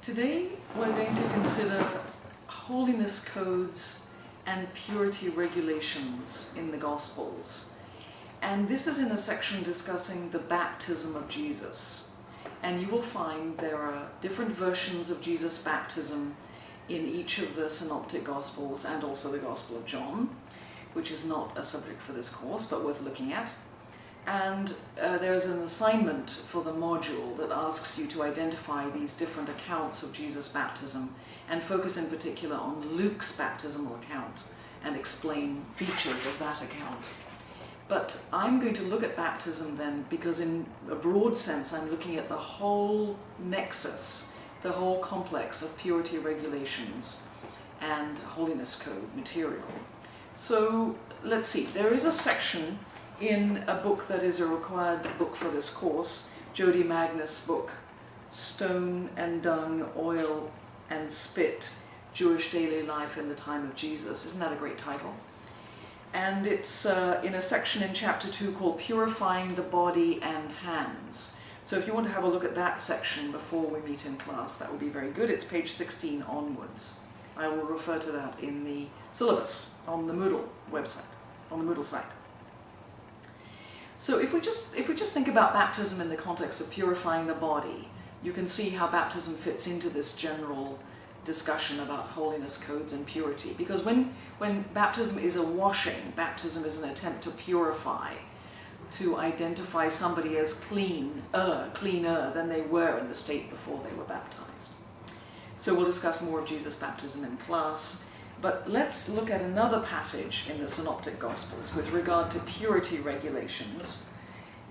Today we're going to consider holiness codes and purity regulations in the Gospels. And this is in a section discussing the baptism of Jesus. And you will find there are different versions of Jesus' baptism in each of the Synoptic Gospels and also the Gospel of John, which is not a subject for this course, but worth looking at. And there's an assignment for the module that asks you to identify these different accounts of Jesus' baptism and focus in particular on Luke's baptismal account and explain features of that account. But I'm going to look at baptism then because in a broad sense I'm looking at the whole nexus, the whole complex of purity regulations and holiness code material. So let's see, there is a section in a book that is a required book for this course, Jody Magnus' book, Stone and Dung, Oil and Spit, Jewish Daily Life in the Time of Jesus. Isn't that a great title? And it's in a section in chapter 2 called Purifying the Body and Hands. So if you want to have a look at that section before we meet in class, that would be very good. It's page 16 onwards. I will refer to that in the syllabus on the Moodle website, on the Moodle site. So if we just think about baptism in the context of purifying the body, you can see how baptism fits into this general discussion about holiness codes and purity. Because when baptism is a washing, baptism is an attempt to purify, to identify somebody as cleaner than they were in the state before they were baptized. So we'll discuss more of Jesus' baptism in class. But let's look at another passage in the Synoptic Gospels with regard to purity regulations.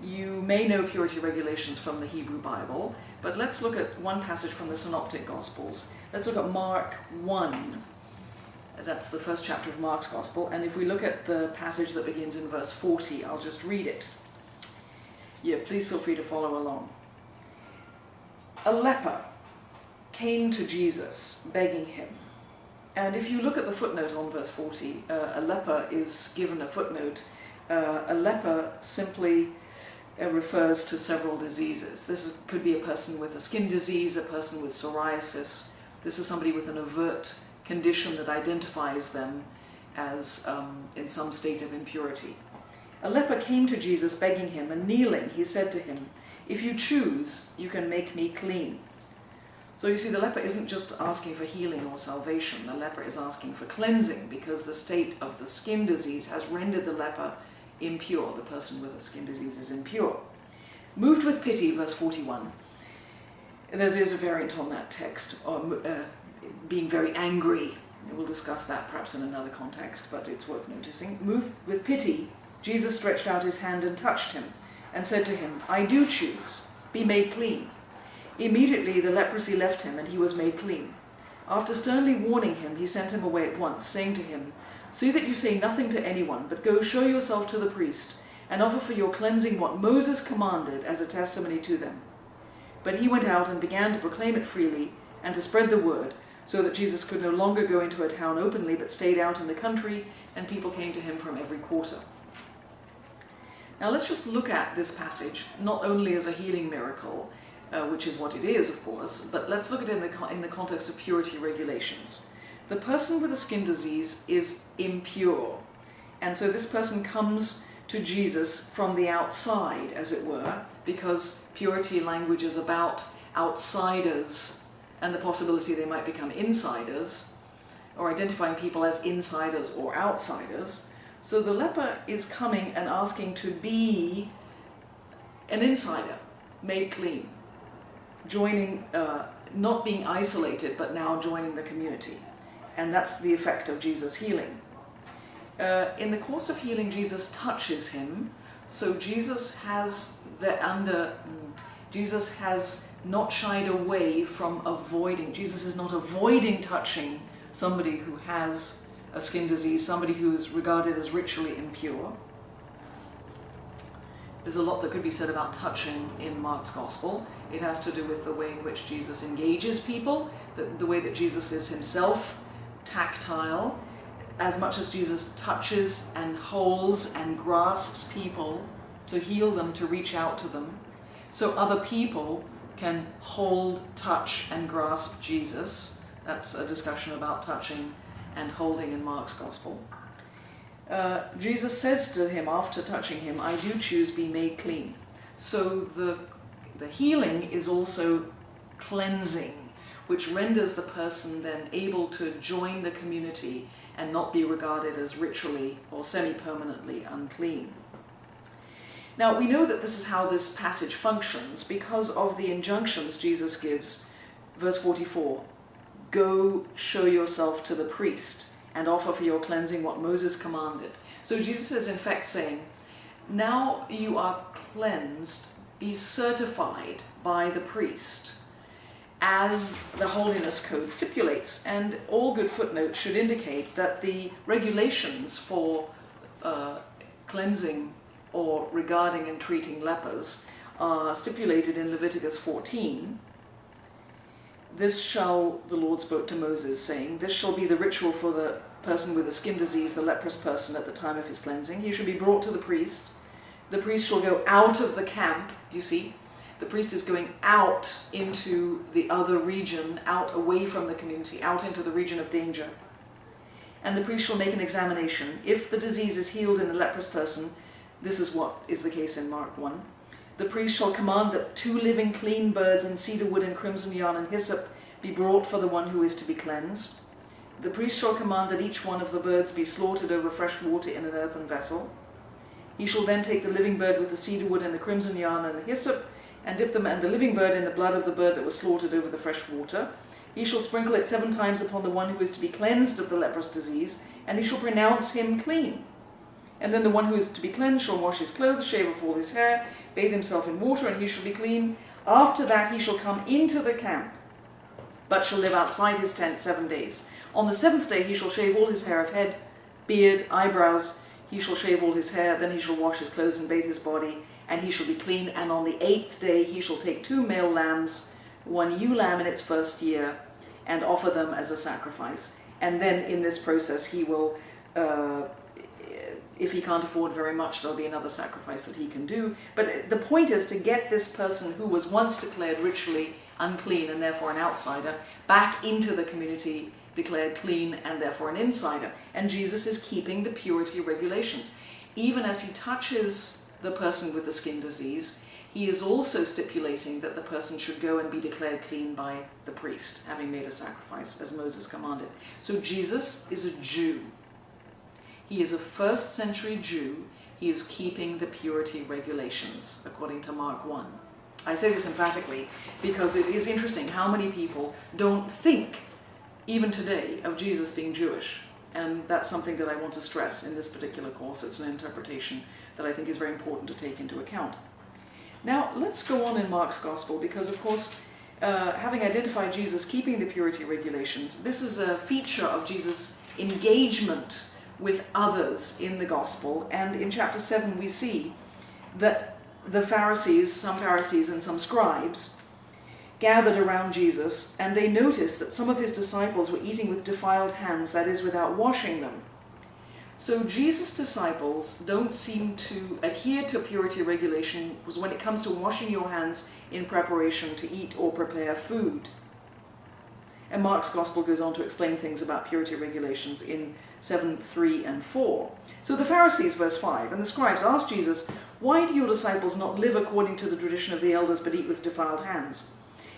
You may know purity regulations from the Hebrew Bible, but let's look at one passage from the Synoptic Gospels. Let's look at Mark 1. That's the first chapter of Mark's Gospel. And if we look at the passage that begins in verse 40, I'll just read it. Yeah, please feel free to follow along. A leper came to Jesus, begging him. And if you look at the footnote on verse 40, a leper is given a footnote. A leper simply refers to several diseases. This could be a person with a skin disease, a person with psoriasis. This is somebody with an overt condition that identifies them as in some state of impurity. A leper came to Jesus begging him, and kneeling, he said to him, "If you choose, you can make me clean." So you see, the leper isn't just asking for healing or salvation. The leper is asking for cleansing because the state of the skin disease has rendered the leper impure. The person with the skin disease is impure. Moved with pity, verse 41. There's a variant on that text, being very angry. We'll discuss that perhaps in another context, but it's worth noticing. Moved with pity, Jesus stretched out his hand and touched him and said to him, "I do choose, be made clean." Immediately the leprosy left him and he was made clean. After sternly warning him, he sent him away at once, saying to him, "See that you say nothing to anyone, but go show yourself to the priest and offer for your cleansing what Moses commanded as a testimony to them." But he went out and began to proclaim it freely and to spread the word, so that Jesus could no longer go into a town openly, but stayed out in the country, and people came to him from every quarter. Now let's just look at this passage, not only as a healing miracle, which is what it is, of course, but let's look at it in the context of purity regulations. The person with a skin disease is impure, and so this person comes to Jesus from the outside, as it were, because purity language is about outsiders and the possibility they might become insiders, or identifying people as insiders or outsiders. So the leper is coming and asking to be an insider, made clean, joining, not being isolated, but now joining the community. And that's the effect of Jesus' healing. In the course of healing, Jesus touches him, so Jesus has not shied away from avoiding. Jesus is not avoiding touching somebody who has a skin disease, somebody who is regarded as ritually impure. There's a lot that could be said about touching in Mark's Gospel. It has to do with the way in which Jesus engages people, the way that Jesus is himself tactile. As much as Jesus touches and holds and grasps people to heal them, to reach out to them, so other people can hold, touch, and grasp Jesus. That's a discussion about touching and holding in Mark's Gospel. Jesus says to him after touching him, "I do choose, be made clean." So the healing is also cleansing, which renders the person then able to join the community and not be regarded as ritually or semi-permanently unclean. Now, we know that this is how this passage functions because of the injunctions Jesus gives. Verse 44, "Go show yourself to the priest and offer for your cleansing what Moses commanded." So Jesus is in fact saying, now you are cleansed, be certified by the priest as the Holiness Code stipulates. And all good footnotes should indicate that the regulations for cleansing or regarding and treating lepers are stipulated in Leviticus 14. "This shall," the Lord spoke to Moses, saying, "This shall be the ritual for the person with a skin disease, the leprous person at the time of his cleansing. He shall be brought to the priest. The priest shall go out of the camp." Do you see? The priest is going out into the other region, out away from the community, out into the region of danger. "And the priest shall make an examination. If the disease is healed in the leprous person," this is what is the case in Mark 1, "the priest shall command that 2 living clean birds in cedar wood and crimson yarn and hyssop be brought for the one who is to be cleansed. The priest shall command that each one of the birds be slaughtered over fresh water in an earthen vessel. He shall then take the living bird with the cedar wood and the crimson yarn and the hyssop, and dip them and the living bird in the blood of the bird that was slaughtered over the fresh water. He shall sprinkle it 7 times upon the one who is to be cleansed of the leprous disease, and he shall pronounce him clean. And then the one who is to be cleansed shall wash his clothes, shave off all his hair, bathe himself in water, and he shall be clean. After that he shall come into the camp, but shall live outside his tent 7 days. On the 7th day he shall shave all his hair of head, beard, eyebrows. He shall shave all his hair, then he shall wash his clothes and bathe his body, and he shall be clean. And on the 8th day he shall take 2 male lambs, 1 ewe lamb in its first year, and offer them as a sacrifice. And then in this process he will, if he can't afford very much, there'll be another sacrifice that he can do. But the point is to get this person who was once declared ritually unclean and therefore an outsider back into the community, declared clean and therefore an insider. And Jesus is keeping the purity regulations. Even as he touches the person with the skin disease, he is also stipulating that the person should go and be declared clean by the priest, having made a sacrifice, as Moses commanded. So Jesus is a Jew. He is a 1st century Jew. He is keeping the purity regulations, according to Mark 1. I say this emphatically because it is interesting how many people don't think, even today, of Jesus being Jewish. And that's something that I want to stress in this particular course. It's an interpretation that I think is very important to take into account. Now, let's go on in Mark's Gospel because, of course, having identified Jesus keeping the purity regulations, this is a feature of Jesus' engagement with others in the Gospel. And in chapter 7 we see that the Pharisees, some Pharisees and some scribes, gathered around Jesus, and they noticed that some of his disciples were eating with defiled hands, that is, without washing them. So Jesus' disciples don't seem to adhere to purity regulations when it comes to washing your hands in preparation to eat or prepare food. And Mark's Gospel goes on to explain things about purity regulations in 7, 3, and 4. So the Pharisees, verse 5, and the scribes asked Jesus, "Why do your disciples not live according to the tradition of the elders but eat with defiled hands?"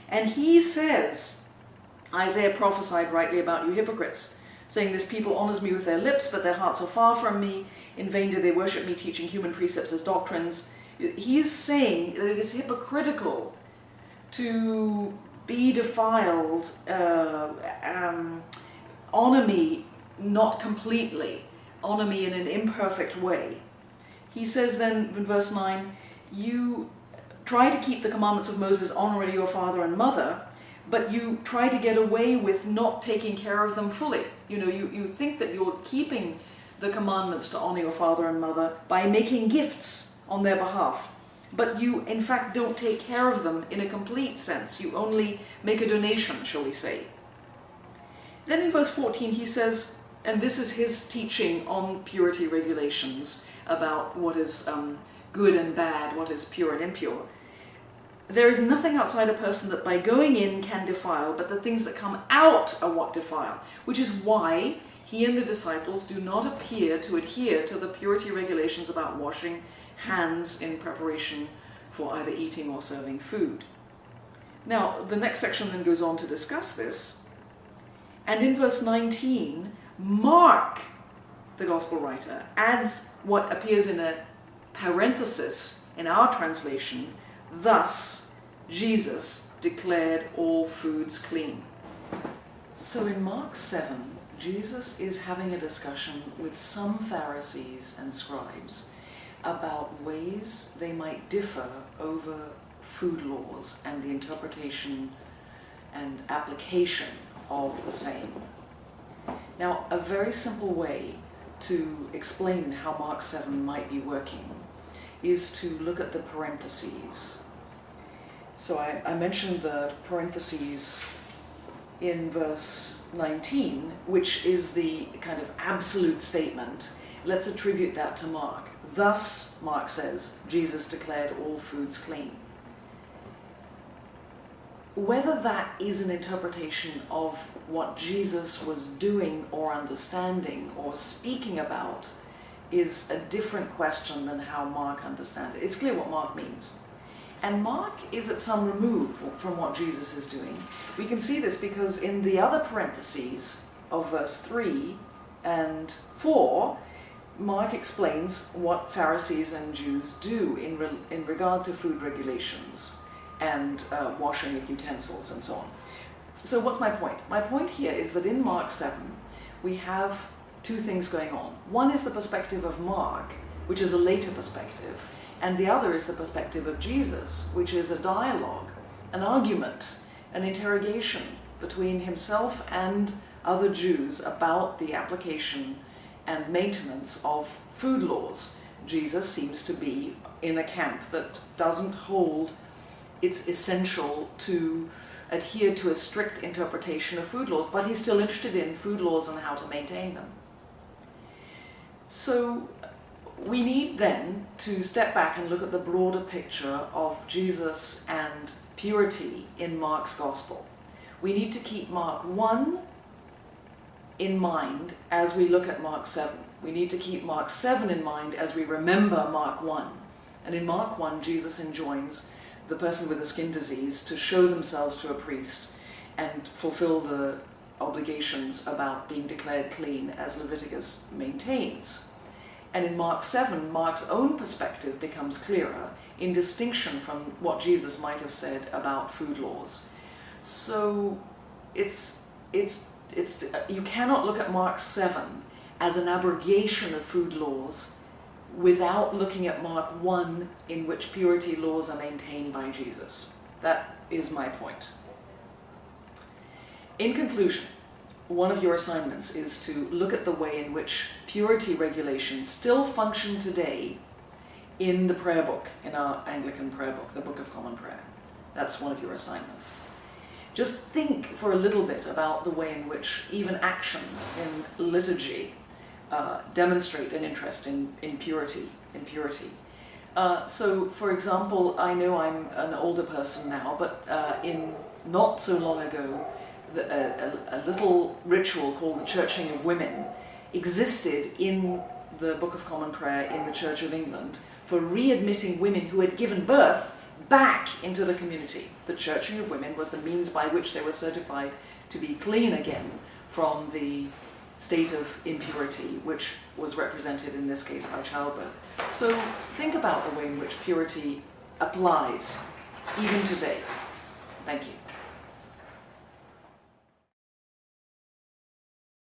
And he says, "Isaiah prophesied rightly about you hypocrites, saying, 'This people honors me with their lips, but their hearts are far from me. In vain do they worship me, teaching human precepts as doctrines.'" He's saying that it is hypocritical to be defiled, honor me not completely, honor me in an imperfect way. He says then in verse 9, "You try to keep the commandments of Moses, honor your father and mother, but you try to get away with not taking care of them fully." You think that you're keeping the commandments to honor your father and mother by making gifts on their behalf, but you in fact don't take care of them in a complete sense. You only make a donation, shall we say. Then in verse 14 he says, and this is his teaching on purity regulations, about what is good and bad, what is pure and impure. there is nothing outside a person that by going in can defile, but the things that come out are what defile, which is why he and the disciples do not appear to adhere to the purity regulations about washing hands in preparation for either eating or serving food. Now, the next section then goes on to discuss this, and in verse 19, Mark, the gospel writer, adds what appears in a parenthesis in our translation, thus Jesus declared all foods clean. So in Mark 7, Jesus is having a discussion with some Pharisees and scribes about ways they might differ over food laws and the interpretation and application of the same. Now, a very simple way to explain how Mark 7 might be working is to look at the parentheses. So I mentioned the parentheses in verse 19, which is the kind of absolute statement. Let's attribute that to Mark. Thus, Mark says, Jesus declared all foods clean. Whether that is an interpretation of what Jesus was doing or understanding or speaking about is a different question than how Mark understands it. It's clear what Mark means. And Mark is at some remove from what Jesus is doing. We can see this because in the other parentheses of verse 3 and 4, Mark explains what Pharisees and Jews do in regard to food regulations and washing of utensils and so on. So what's my point? My point here is that in Mark 7, we have two things going on. One is the perspective of Mark, which is a later perspective, and the other is the perspective of Jesus, which is a dialogue, an argument, an interrogation between himself and other Jews about the application and maintenance of food laws. Jesus seems to be in a camp that doesn't hold it's essential to adhere to a strict interpretation of food laws, but he's still interested in food laws and how to maintain them. So we need then to step back and look at the broader picture of Jesus and purity in Mark's Gospel. We need to keep Mark 1 in mind as we look at Mark 7. We need to keep Mark 7 in mind as we remember Mark 1. And in Mark 1, Jesus enjoins the person with a skin disease to show themselves to a priest and fulfill the obligations about being declared clean as Leviticus maintains. And in Mark 7, Mark's own perspective becomes clearer in distinction from what Jesus might have said about food laws. So you cannot look at Mark 7 as an abrogation of food laws without looking at Mark 1, in which purity laws are maintained by Jesus. That is my point. In conclusion, one of your assignments is to look at the way in which purity regulations still function today in the prayer book, in our Anglican prayer book, the Book of Common Prayer. That's one of your assignments. Just think for a little bit about the way in which even actions in liturgy demonstrate an interest in purity. So, for example, I know I'm an older person now, but in not so long ago, a little ritual called the Churching of Women existed in the Book of Common Prayer in the Church of England for readmitting women who had given birth back into the community. The Churching of Women was the means by which they were certified to be clean again from the state of impurity, which was represented in this case by childbirth. So think about the way in which purity applies even today. Thank you.